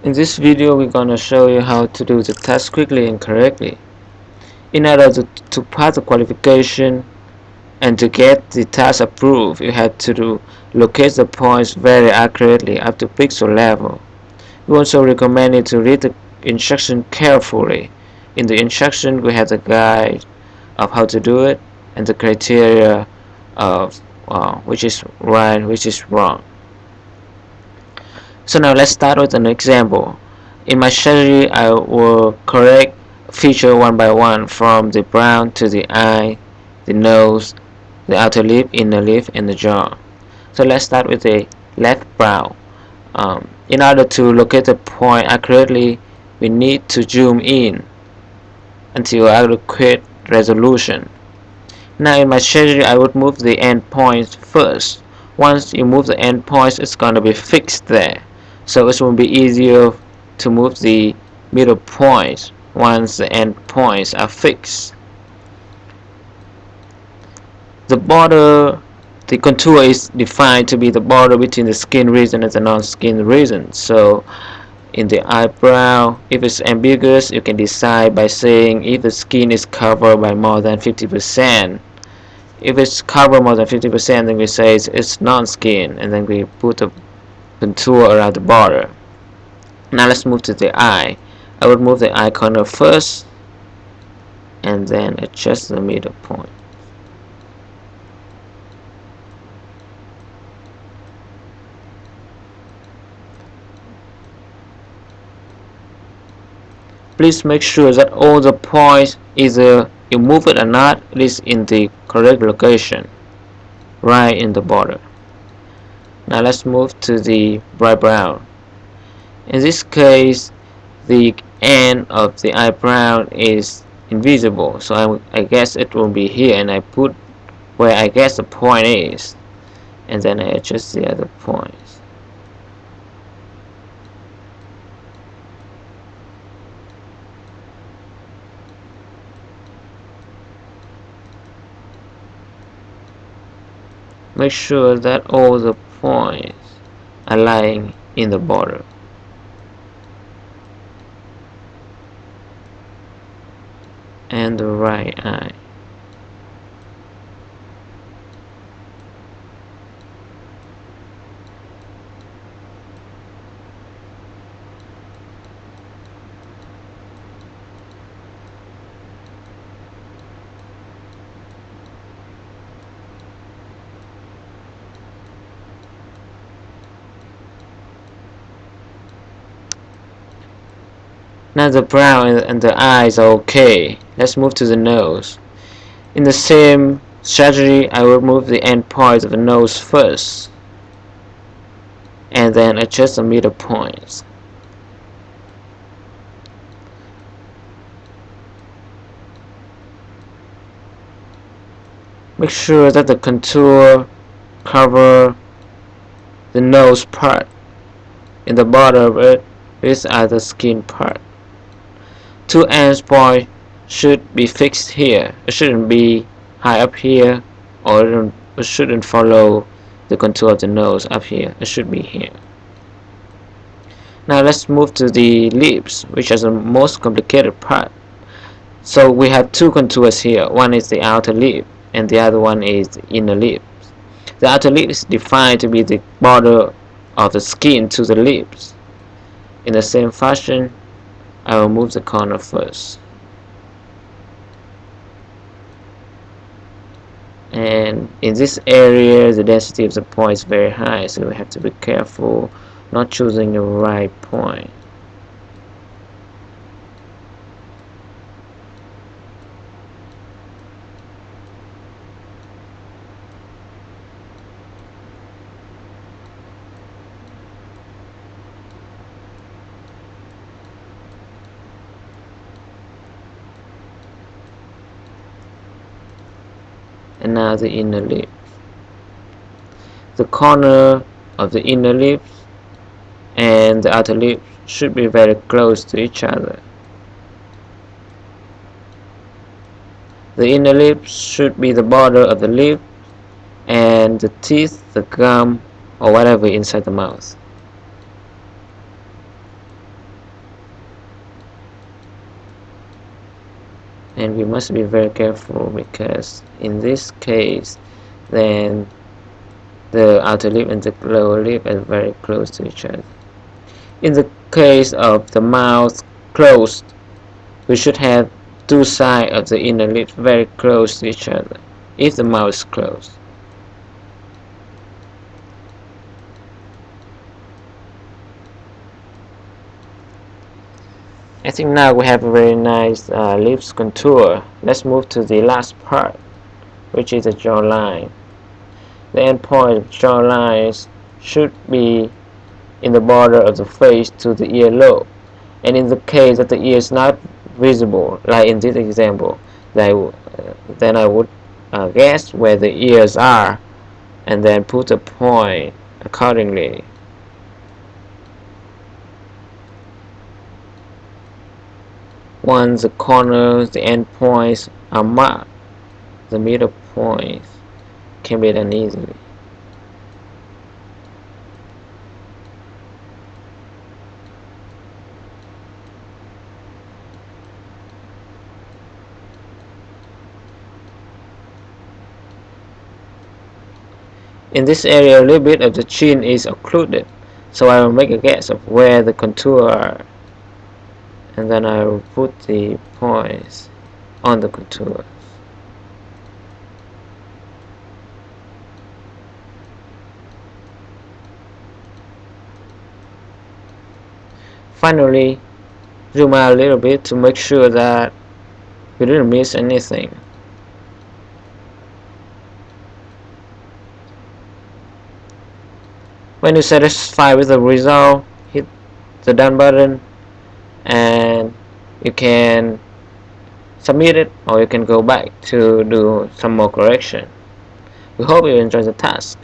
In this video, we're going to show you how to do the task quickly and correctly. In order to pass the qualification and to get the task approved, you have to locate the points very accurately up to pixel level. We also recommend you to read the instruction carefully. In the instruction, we have the guide of how to do it and the criteria of which is right, which is wrong. So now let's start with an example. In my strategy, I will correct feature one by one from the brow to the eye, the nose, the outer lip, inner lip, and the jaw. So let's start with the left brow. In order to locate the point accurately, we need to zoom in until adequate resolution. Now in my strategy, I would move the end points first. Once you move the end points, it's going to be fixed there. So it will be easier to move the middle points once the end points are fixed. The border, the contour is defined to be the border between the skin region and the non-skin region. So in the eyebrow, if it's ambiguous, you can decide by saying if the skin is covered by more than 50%. If it's covered more than 50%, then we say it's non-skin, and then we put a contour around the border. Now let's move to the eye. I would move the eye corner first and then adjust the middle point. Please make sure that all the points, either you move it or not, it is in the correct location, right in the border. Now let's move to the bright brown. In this case, the end of the eyebrow is invisible, so I guess it will be here, and I put where I guess the point is, and then I adjust the other points. Make sure that all the points are lying in the border. And the right eye. Now the brow and the eyes are okay. Let's move to the nose. In the same strategy, I will move the end points of the nose first, and then adjust the middle points. Make sure that the contour cover the nose part. In the bottom of it, these are the skin part. Two end points should be fixed here. It shouldn't be high up here, or it shouldn't follow the contour of the nose up here. It should be here. Now let's move to the lips, which is the most complicated part. So we have two contours here. One is the outer lip, and the other one is the inner lip. The outer lip is defined to be the border of the skin to the lips. In the same fashion, I will move the corner first. And in this area, the density of the point is very high, so we have to be careful not choosing the right point. And now the inner lip. The corner of the inner lip and the outer lip should be very close to each other. The inner lip should be the border of the lip and the teeth, the gum, or whatever inside the mouth. and we must be very careful because in this case then the outer lip and the lower lip are very close to each other. In the case of the mouth closed, we should have two sides of the inner lip very close to each other if the mouth is closed. I think now we have a very nice lips contour. Let's move to the last part, which is the jawline. The end point of jawlines should be in the border of the face to the earlobe, and in the case that the ear is not visible, like in this example, then I would guess where the ears are and then put a point accordingly. Once the corners, the end points are marked, the middle points can be done easily. In this area, a little bit of the chin is occluded, so I will make a guess of where the contour are, and then I will put the points on the contour. Finally, zoom out a little bit to make sure that we didn't miss anything. When you're satisfied with the result, hit the done button and you can submit it, or you can go back to do some more correction. We hope you enjoy the task.